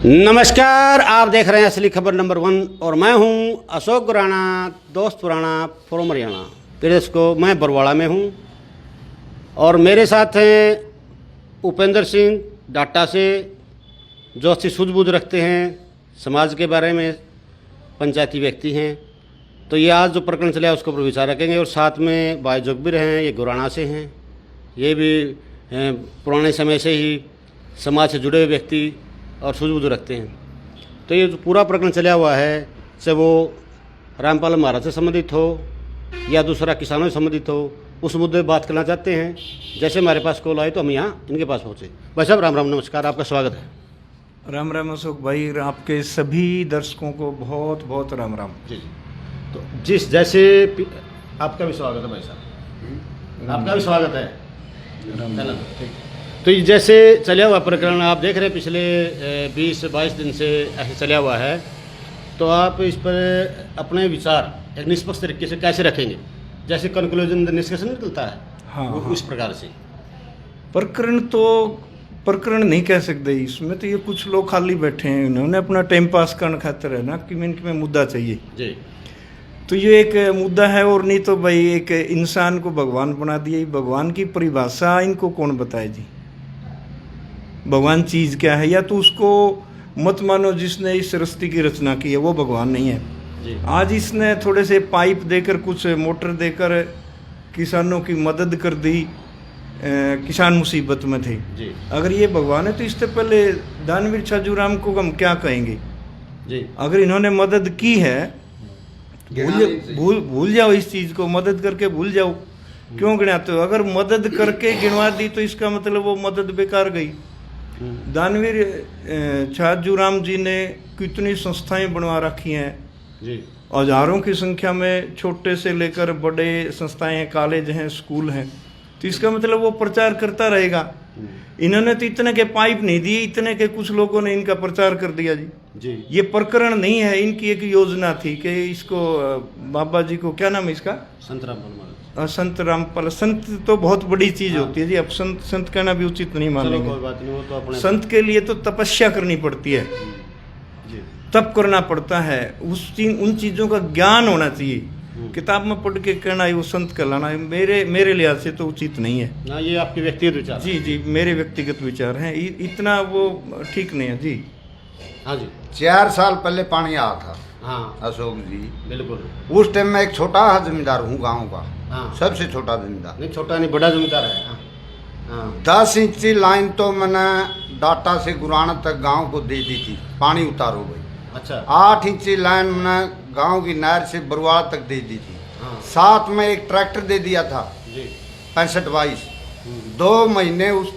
नमस्कार, आप देख रहे हैं असली खबर नंबर 1 और मैं हूं अशोक गुराना, दोस्त पुराना फ्रॉम हरियाणा। प्रदेश को मैं बरवाड़ा में हूं और मेरे साथ हैं उपेंद्र सिंह डाटा से, जो अच्छी सूझबूझ रखते हैं समाज के बारे में, पंचायती व्यक्ति हैं। तो ये आज जो प्रकरण चला है उसके ऊपर विचार रखेंगे। और साथ में भाई जोगबीर हैं, ये गुराना से हैं, ये भी पुराने समय से ही समाज से जुड़े हुए व्यक्ति और सूझबूझ रखते हैं। तो ये जो पूरा प्रकरण चला हुआ है, चाहे वो रामपाल महाराज से संबंधित हो या दूसरा किसानों से संबंधित हो, उस मुद्दे पर बात करना चाहते हैं। जैसे हमारे पास कॉल आई तो हम यहाँ इनके पास पहुँचे। भाई साहब राम राम, नमस्कार, आपका स्वागत है। राम राम अशोक भाई, आपके सभी दर्शकों को बहुत बहुत राम राम। जी। तो जिस जैसे आपका भी स्वागत है भाई साहब, आपका भी स्वागत है। ठीक। तो ये जैसे चला हुआ प्रकरण आप देख रहे हैं, पिछले 20-22 दिन से ऐसे चला हुआ है। तो आप इस पर अपने विचार एक निष्पक्ष तरीके से कैसे रखेंगे, जैसे कंक्लूजन डिस्कशन निकलता है? हाँ, उस प्रकार से प्रकरण तो प्रकरण नहीं कह सकते इसमें। तो ये कुछ लोग खाली बैठे हैं, उन्होंने अपना टाइम पास करने खातिर है ना कि में मुद्दा चाहिए जी। तो ये एक मुद्दा है। और नहीं तो भाई एक इंसान को भगवान बना दिया। भगवान की परिभाषा इनको कौन बताए जी? भगवान चीज़ क्या है? या तो उसको मत मानो जिसने इस सृष्टि की रचना की है, वो भगवान नहीं है जी। आज इसने थोड़े से पाइप देकर, कुछ मोटर देकर किसानों की मदद कर दी। किसान मुसीबत में थे जी। अगर ये भगवान है तो इससे पहले दानवीर छाजूराम को हम क्या कहेंगे जी। अगर इन्होंने मदद की है, भूल जाओ इस चीज़ को, मदद करके भूल जाओ। क्यों गिनाते हो? अगर मदद करके गिनवा दी तो इसका मतलब वो मदद बेकार गई। दानवीर छाजूराम जी ने कितनी संस्थाएं बनवा रखी हैं जी। हजारों की संख्या में, छोटे से लेकर बड़े संस्थाएं हैं, कॉलेज हैं, स्कूल हैं। तो इसका मतलब वो प्रचार करता रहेगा। इन्होंने तो इतने के पाइप नहीं दिए, इतने के कुछ लोगों ने इनका प्रचार कर दिया जी। ये प्रकरण नहीं है, इनकी एक योजना थी कि इसको बाबा जी को, क्या नाम है इसका? संत रामपाल। संत तो बहुत बड़ी चीज होती है जी। अब संत कहना भी उचित नहीं मानेंगे। कोई बात नहीं, वो तो अपने संत के लिए तो तपस्या करनी पड़ती है जी। तप करना पड़ता है, उन चीज़ों का ज्ञान होना चाहिए। किताब में पढ़ के कहना है वो संत कहलाना है, मेरे लिहाज से तो उचित नहीं है ना। ये आपके व्यक्तिगत विचार? जी जी, मेरे व्यक्तिगत विचार हैं। इतना वो ठीक नहीं है जी। हाँ जी। 4 साल पहले पानी आया था। हाँ अशोक जी, बिल्कुल। उस टाइम मैं एक छोटा जमींदार हूँ गांव का। हाँ। सबसे छोटा जमींदार। नहीं, छोटा नहीं, बड़ा जमींदार है। हाँ। हाँ। 10 इंच की लाइन तो मैंने डाटा से गुराना तक गांव को दे दी थी, पानी उतारो भाई। अच्छा। 8 इंच की लाइन मैंने गांव की नहर से बरवाड़ा तक दे दी थी। हाँ। साथ में एक ट्रैक्टर दे दिया था जी। 65-22। 2 महीने उस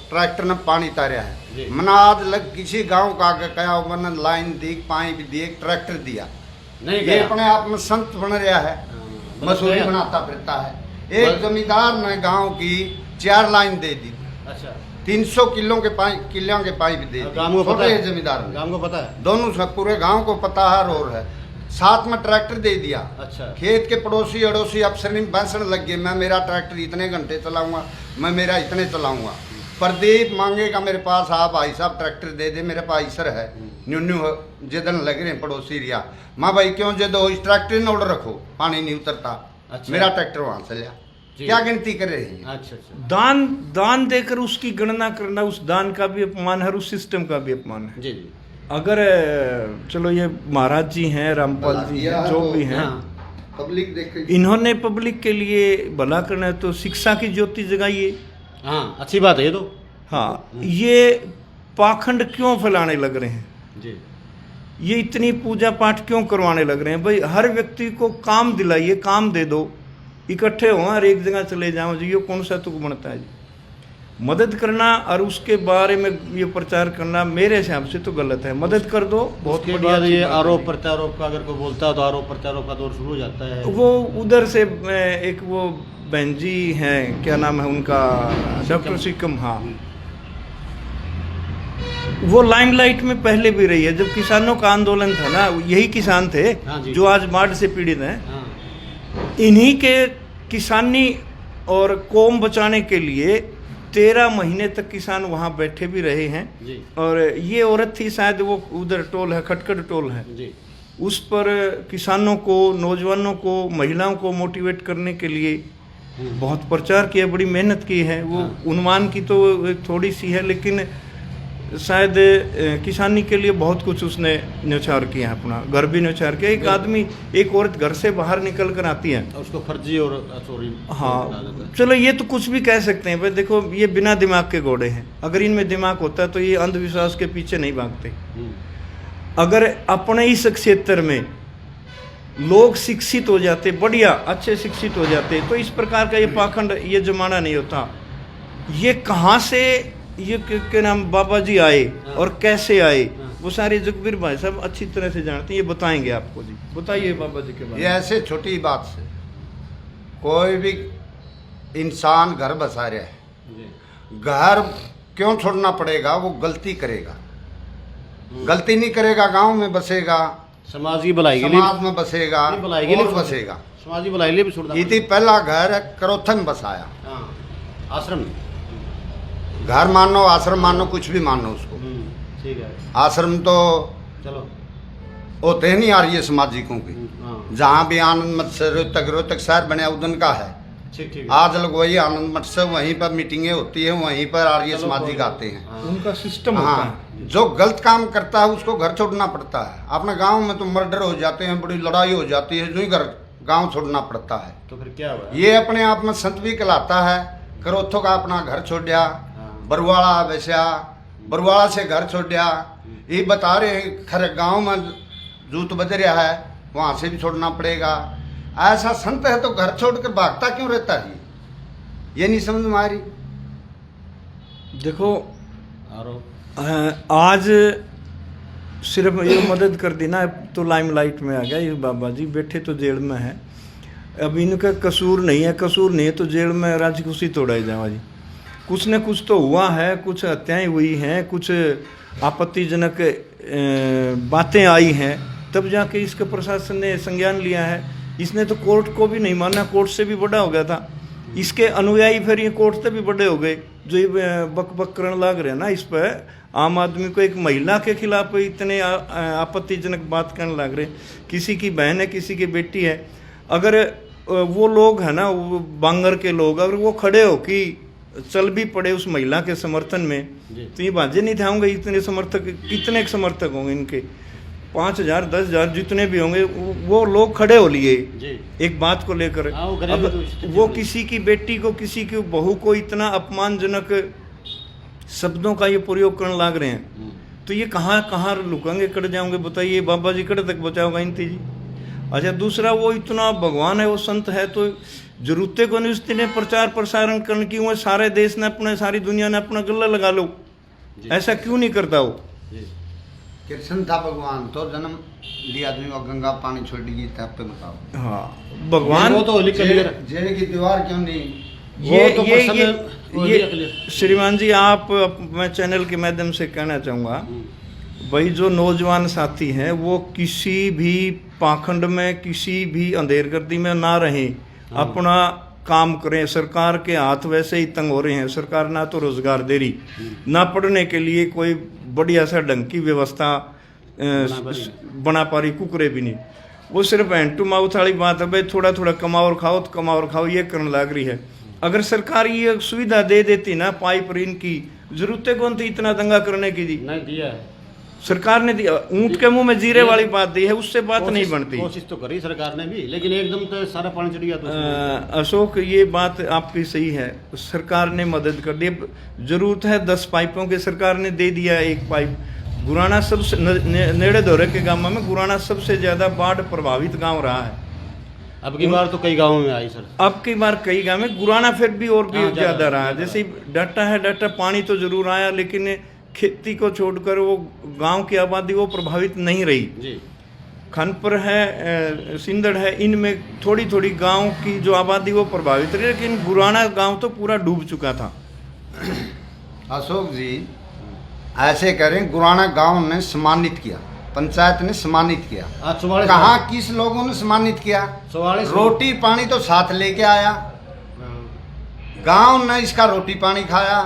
ट्रैक्टर ने पानी तारा है। मैंने आज लग किसी गांव का आगे कहा, मैंने लाइन दी, पाइप दी, एक ट्रैक्टर दिया। नहीं, ये अपने आप में संत बन रहा है, मसूरी बनाता फिरता है। एक जमींदार ने गांव की 4 लाइन दे दी। अच्छा। 300 किलों के पाइप दे दी। गांव को पता है? जमींदार ने गांव को पता है? दोनों सब पूरे गांव को पता है। और है साथ में ट्रैक्टर दे दिया। अच्छा। खेत के पड़ोसी अड़ोसी अफसर नहीं बैसन लग गए, मैं मेरा ट्रैक्टर इतने घंटे चलाऊंगा, मैं मेरा इतने चलाऊंगा। प्रदीप मांगेगा मेरे पास, आप भाई साहब ट्रैक्टर दे दे, मेरे पास सर है। न्यू जिदन लग रहे पड़ोसी रिया, माँ भाई क्यों जिद हो, इस ट्रैक्टर ने ऑर्डर रखो, पानी नहीं उतरता। अच्छा। मेरा ट्रैक्टर वहां चलिया। क्या गिनती कर रहे हैं? अच्छा अच्छा। दान देकर उसकी गणना करना, उस दान का भी अपमान है, उस सिस्टम का भी अपमान है जी जी। अगर चलो ये महाराज जी हैं, रामपाल जी हैं, जो भी हैं, पब्लिक देखे, इन्होंने पब्लिक के लिए भला करना है तो शिक्षा की ज्योति जगाइए। हाँ, अच्छी बात है ये तो। हाँ, ये पाखंड क्यों फैलाने लग रहे हैं जी? ये इतनी पूजा पाठ क्यों करवाने लग रहे हैं? भाई हर व्यक्ति को काम दिलाइए, काम दे दो, इकट्ठे हो और एक जगह चले जाओ जी। ये कौन सा तुक बनता है जी? मदद करना और उसके बारे में ये प्रचार करना मेरे हिसाब से तो गलत है। मदद कर दो, बहुत उसके बढ़िया। बाद ये आरोप प्रत्यारोप का अगर कोई बोलता है तो आरोप प्रत्यारोप का दौर शुरू हो जाता है। वो उधर से एक वो बहन जी हैं, क्या नाम है उनका, डॉक्टर सिकम। हाँ, वो लाइमलाइट में पहले भी रही है। जब किसानों का आंदोलन था ना, यही किसान थे। हाँ जी। जो आज बाढ़ से पीड़ित हैं। हाँ। इन्हीं के किसानी और कौम बचाने के लिए 13 महीने तक किसान वहाँ बैठे भी रहे हैं। जी और ये औरत थी शायद, वो उधर टोल है, खटखट टोल है, जी उस पर किसानों को, नौजवानों को, महिलाओं को मोटिवेट करने के लिए बहुत प्रचार किया, बड़ी मेहनत की है। वो उन्मान की तो थोड़ी सी है, लेकिन शायद किसानी के लिए बहुत कुछ उसने न्यौछावर किया, अपना घर भी न्यौछावर किया। एक आदमी, एक औरत घर से बाहर निकल कर आती है, उसको फर्जी और चोरी। हाँ चलो ये तो कुछ भी कह सकते हैं भाई, देखो ये बिना दिमाग के घोड़े हैं। अगर इनमें दिमाग होता तो ये अंधविश्वास के पीछे नहीं भागते। अगर अपने इस क्षेत्र में लोग शिक्षित हो जाते, बढ़िया अच्छे शिक्षित हो जाते, तो इस प्रकार का ये पाखंड, ये जमाना नहीं होता। ये कहाँ से ये के नाम बाबा जी आए और कैसे आए, वो सारे जगबीर भाई साहब अच्छी तरह से जानते हैं, ये बताएंगे आपको। जी बताइए बाबा जी के बारे ये ऐसे छोटी बात से कोई भी इंसान घर बसा रहा है, घर क्यों छोड़ना पड़ेगा? वो गलती करेगा, गलती नहीं करेगा गांव में बसेगा, समाज की भलाई के लिए, समाज में बसेगा और बसेगा। समाज की भलाई के लिए भी छोड़ना इति पहला घर करोथन में बसाया। हाँ, आश्रम। घर मानो, आश्रम मानो, कुछ भी मानो उसको। ठीक है। आश्रम तो चलो होते नहीं आर्य सामाजिकों के, हाँ जहाँ भी आनंद मठ से रोहतक शहर बने उदन का है। ठीक ठीक। आज लोग वही आनंद मठ से वहीं पर मीटिंगें होती है, वहीं पर आर्य सामाजिक आते हैं। हाँ। उनका सिस्टम होता है। हाँ, जो गलत काम करता है उसको घर छोड़ना पड़ता है। अपने गांव में तो मर्डर हो जाते हैं, बड़ी लड़ाई हो जाती है, जो ही घर गांव छोड़ना पड़ता है। तो फिर क्या हुआ? ये अपने आप में संत भी कहलाता है। करोथो का अपना घर छोड़ा, बरवाड़ा वैसा, बरवाड़ा से घर छोड़ा। ये बता रहे हैं खरे गांव में जूत बज रहा है, वहां से भी छोड़ना पड़ेगा। ऐसा संत है तो घर छोड़कर भागता क्यों रहता है? ये नहीं समझ में आ रही। देखो और आज सिर्फ ये मदद कर दी ना तो लाइमलाइट में आ गया। ये बाबा जी बैठे तो जेल में है, अब इनका कसूर नहीं है, कसूर नहीं है तो जेल में राजी खुशी तोड़ाई जावा जी। कुछ न कुछ तो हुआ है, कुछ हत्याएं हुई हैं, कुछ आपत्तिजनक बातें आई हैं, तब जाके इसके प्रशासन ने संज्ञान लिया है। इसने तो कोर्ट को भी नहीं माना, कोर्ट से भी बड़ा हो गया था। इसके अनुयायी फिर ये कोर्ट से भी बड़े हो गए, जो ये बक बक करने लग रहे हैं ना इस पर। आम आदमी को, एक महिला के खिलाफ इतने आपत्तिजनक बात करने लग रहे, किसी की बहन है, किसी की बेटी है। अगर वो लोग है ना, वो बांगर के लोग, अगर वो खड़े हो कि चल भी पड़े उस महिला के समर्थन में, तो ये बाजे नहीं थे होंगे। इतने समर्थक, कितने समर्थक होंगे इनके? 5,000 10,000 जितने भी होंगे, वो लोग खड़े हो लिए एक बात को लेकर। अब वो किसी की बेटी को, किसी की बहू को इतना अपमानजनक शब्दों का ये प्रयोग करने लग रहे हैं, तो ये कहाँ कहाँ लुकेंगे, कट जाओगे? बताइए बाबा जी, कट तक बचाओगा इनती जी? अच्छा, दूसरा वो इतना भगवान है, वो संत है, तो जरूरतें को नहीं उसने प्रचार प्रसारण करने की। वो सारे देश ने अपने, सारी दुनिया ने अपना गला लगा लो, ऐसा क्यों नहीं करता वो? कृष्ण था भगवान, तो जन्म लिया आदमी और गंगा पानी छोड़ दी था, पे बताओ। हाँ भगवान, वो तो जेल की दीवार क्यों नहीं? ये श्रीमान जी, आप मैं चैनल के माध्यम से कहना चाहूँगा, भाई जो नौजवान साथी हैं वो किसी भी पाखंड में, किसी भी अंधेरगर्दी में ना रहें, अपना काम करें। सरकार के हाथ वैसे ही तंग हो रहे हैं, सरकार ना तो रोजगार दे रही, ना पढ़ने के लिए कोई बढ़िया सा ढंग की व्यवस्था बना पा रही, कुकरे भी नहीं। वो सिर्फ हैंड टू माउथ वाली बात है, भाई थोड़ा थोड़ा कमाओ और खाओ, तो कमाओ और खाओ, ये करने लग रही है। अगर सरकार ये सुविधा दे देती ना, पाइप रीन की, जरूरतें कौन थी इतना दंगा करने की? जी नहीं दिया है सरकार ने दिया। ऊंट के मुंह में जीरे वाली बात दी है, उससे बात नहीं बनती। कोशिश तो करी सरकार ने भी, लेकिन एकदम तो सारा पानी चढ़ गया। तो अशोक, ये बात आपकी सही है, सरकार ने मदद कर दी। जरूरत है 10 पाइपों के, सरकार ने दे दिया 1 पाइप। गुराना सबसे नेड़े दौरे के गाँव में गुराना सबसे ज्यादा बाढ़ प्रभावित गाँव रहा है। अब की बार तो कई गाँवों में आई सर, अब की बार कई गाँव में, गुराना फिर भी और भी ज्यादा रहा है। जैसे डाटा है, डाटा पानी तो जरूर आया, लेकिन खेती को छोड़कर वो गांव की आबादी वो प्रभावित नहीं रही जी। खनपुर है, सिंदड़ है, इनमें थोड़ी थोड़ी गांव की जो आबादी वो प्रभावित रही, लेकिन गुराना गांव तो पूरा डूब चुका था। अशोक जी ऐसे करें, गुराना गांव ने सम्मानित किया, पंचायत ने सम्मानित किया। कहाँ किस लोगों ने सम्मानित किया? रोटी पानी तो साथ लेके आया, गांव ने इसका रोटी पानी खाया,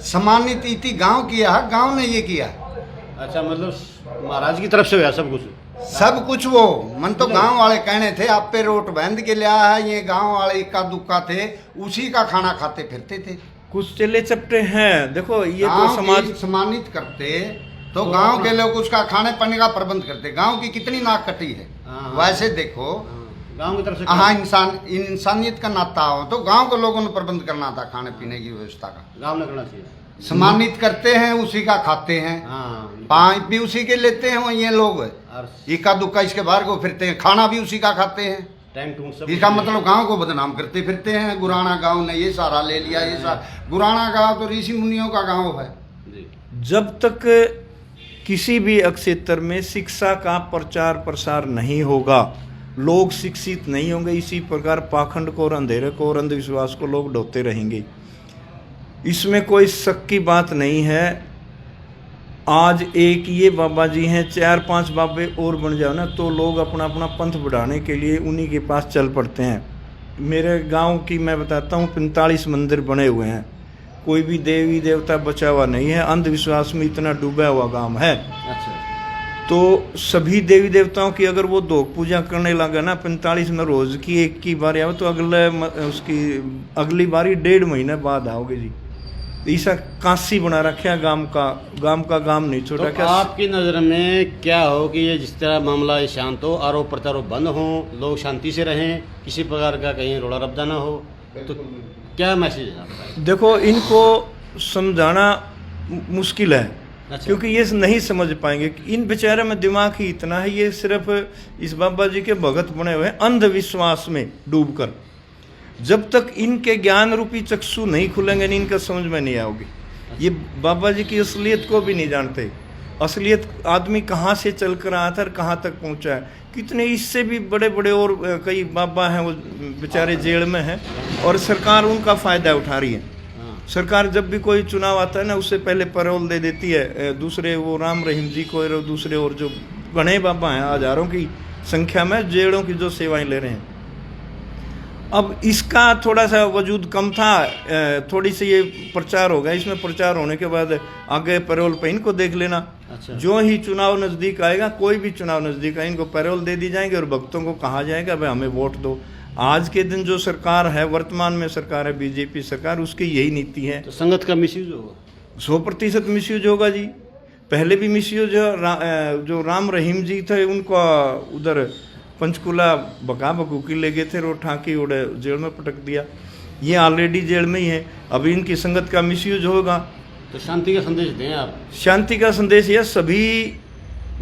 सम्मानित इति गांव किया, गांव ने ये किया अच्छा, मतलब महाराज की तरफ से हुआ सब कुछ? सब कुछ। वो मन तो गांव वाले कहने थे आप पे रोट बंद के लिया है, ये गांव वाले इक्का दुक्का थे, उसी का खाना खाते फिरते थे। कुछ चले चपटे हैं, देखो ये तो गांव समाज की सम्मानित करते तो गांव के लोग उसका खाने पानी का प्रबंध करते। गांव की कितनी नाक कटी है। हाँ। वैसे देखो गांव की तरफ से हाँ, इंसानियत का नाता हो तो गांव के लोगों ने प्रबंध करना था खाने पीने की व्यवस्था का। गांव ने करना चाहिए। सम्मानित करते हैं, उसी का खाते हैं, हाँ, पाइप भी उसी के लेते हैं ये लोग, और इक्का दुक्का इसके बाहर को फिरते हैं, खाना भी उसी का खाते हैं। टाइम टू सब इसका मतलब गांव को बदनाम करते फिरते हैं। गुराना गांव ने ये सारा ले लिया, ये सारा। गुराना गांव तो ऋषि मुनियों का गांव है। जी। जब तक किसी भी क्षेत्र में शिक्षा का प्रचार प्रसार नहीं होगा, लोग शिक्षित नहीं होंगे, इसी प्रकार पाखंड को और अंधेरे को और अंधविश्वास को लोग ढोते रहेंगे। इसमें कोई शक की बात नहीं है। आज एक ये बाबा जी हैं, 4-5 बाबे और बन जाओ ना तो लोग अपना अपना पंथ बढ़ाने के लिए उन्हीं के पास चल पड़ते हैं। मेरे गांव की मैं बताता हूँ 45 मंदिर बने हुए हैं, कोई भी देवी देवता बचा हुआ नहीं है, अंधविश्वास में इतना डूबा हुआ गांव है। अच्छा, तो सभी देवी देवताओं की अगर वो धोक पूजा करने लगा ना 45 में रोज की एक की बार आओ तो उसकी अगली बारी 1.5 महीने बाद आओगे जी। ऐसा कांसी बना रखा गांव का गांव नहीं छोटा। तो आपकी नज़र में क्या हो कि ये जिस तरह मामला ये शांत हो, आरोप प्रत्यारोप बंद हो, लोग शांति से रहें, किसी प्रकार का कहीं रोड़ा रब्दा ना हो, तो क्या मैसेज है आपका? देखो इनको समझाना मुश्किल है। अच्छा। क्योंकि ये नहीं समझ पाएंगे कि इन बेचारे में दिमाग ही इतना है, ये सिर्फ इस बाबा जी के भगत बने हुए हैं अंधविश्वास में डूबकर। जब तक इनके ज्ञान रूपी चक्षु नहीं खुलेंगे नहीं, इनका समझ में नहीं आओगे। ये बाबा जी की असलियत को भी नहीं जानते। असलियत आदमी कहाँ से चल कर आया था और कहाँ तक पहुँचा है। कितने इससे भी बड़े बड़े और कई बाबा हैं, वो बेचारे जेल में हैं और सरकार उनका फ़ायदा उठा रही है। सरकार जब भी कोई चुनाव आता है ना, उससे पहले पैरोल दे देती है दूसरे वो राम रहीम जी को और दूसरे और जो बड़े बाबा हैं हजारों की संख्या में जेलों की जो सेवाएं ले रहे हैं। अब इसका थोड़ा सा वजूद कम था, थोड़ी सी ये प्रचार होगा। इसमें प्रचार होने के बाद आगे पैरोल पे इनको देख लेना। अच्छा। जो ही चुनाव नज़दीक आएगा, कोई भी चुनाव नज़दीक आए, इनको पैरोल दे दी जाएंगे और भक्तों को कहा जाएगा भाई हमें वोट दो। आज के दिन जो सरकार है, वर्तमान में सरकार है बीजेपी सरकार, उसकी यही नीति है। तो संगत का मिसयूज होगा, 100% मिसयूज होगा जी। पहले भी मिसयूज जो राम रहीम जी थे उनको उधर पंचकुला बका बकू की ले गए थे, रोटा की उड़े जेल में पटक दिया। ये ऑलरेडी जेल में ही है, अभी इनकी संगत का मिसयूज होगा। तो शांति का संदेश दें आप। शांति का संदेश यह सभी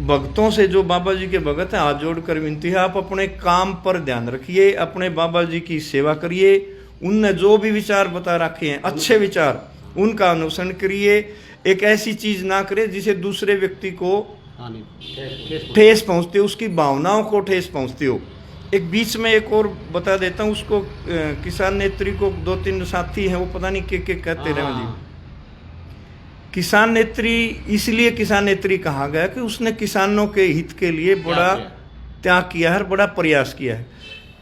भक्तों से, जो बाबा जी के भगत हैं, हाथ जोड़कर विनती है आप अपने काम पर ध्यान रखिए, अपने बाबा जी की सेवा करिए। उनने जो भी विचार बता रखे हैं अच्छे विचार, उनका अनुसरण करिए। एक ऐसी चीज ना करे जिसे दूसरे व्यक्ति को ठेस पहुंचती हो, उसकी भावनाओं को ठेस पहुंचती हो। एक बीच में एक और बता देता हूँ, उसको किसान नेत्री को 2-3 साथी हैं, वो पता नहीं के कहते रहे जी। किसान नेत्री इसलिए किसान नेत्री कहा गया कि उसने किसानों के हित के लिए बड़ा त्याग किया है, बड़ा प्रयास किया है।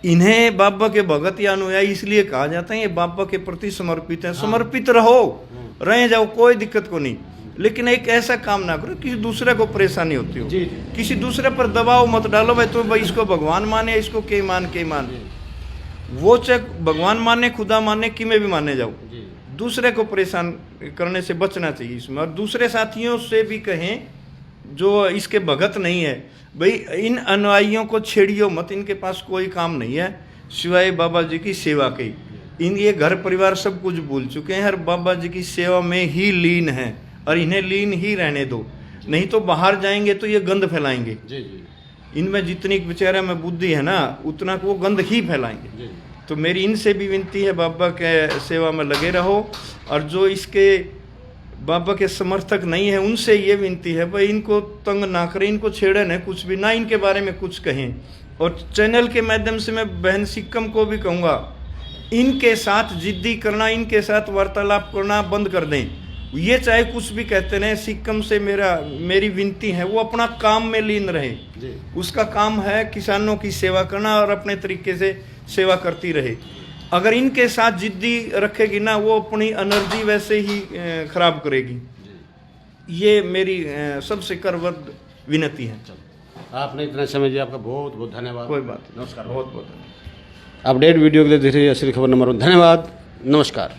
इन्हें बाबा के भगत या अनुयायी इसलिए कहा जाता है, ये बाबा के प्रति समर्पित है। समर्पित रहे जाओ, कोई दिक्कत को नहीं, लेकिन एक ऐसा काम ना करो किसी दूसरे को परेशानी होती हो। किसी दूसरे पर दबाव मत डालो भाई तो भाई इसको भगवान माने, इसको के मान। वो चाहे भगवान माने, खुदा माने, कि में भी माने जाओ, दूसरे को परेशान करने से बचना चाहिए इसमें। और दूसरे साथियों से भी कहें जो इसके भगत नहीं है, भाई इन अनुयायियों को छेड़ियो मत, इनके पास कोई काम नहीं है सिवाय बाबा जी की सेवा के। ये घर परिवार सब कुछ भूल चुके हैं, हर बाबा जी की सेवा में ही लीन है और इन्हें लीन ही रहने दो, नहीं तो बाहर जाएंगे तो ये गंद फैलाएंगे। इनमें जितनी बेचारे में बुद्धि है ना, उतना वो गंद ही फैलाएंगे। तो मेरी इनसे भी विनती है बाबा के सेवा में लगे रहो। और जो इसके बाबा के समर्थक नहीं है उनसे ये विनती है भाई इनको तंग ना करें, इनको छेड़े न कुछ भी ना, इनके बारे में कुछ कहें। और चैनल के माध्यम से मैं बहन सिक्कम को भी कहूँगा, इनके साथ जिद्दी करना, इनके साथ वार्तालाप करना बंद कर दें। ये चाहे कुछ भी कहते रहें, सिक्कम से मेरी विनती है वो अपना काम में लीन रहे। उसका काम है किसानों की सेवा करना और अपने तरीके से सेवा करती रहे। अगर इनके साथ जिद्दी रखेगी ना, वो अपनी एनर्जी वैसे ही खराब करेगी। ये मेरी सबसे करवद विनती है। आपने इतना समय दिया, आपका बहुत बहुत धन्यवाद। कोई बात नहीं। नमस्कार। बहुत बहुत अपडेट वीडियो के लिए देखिए असली खबर नंबर 1। धन्यवाद, नमस्कार।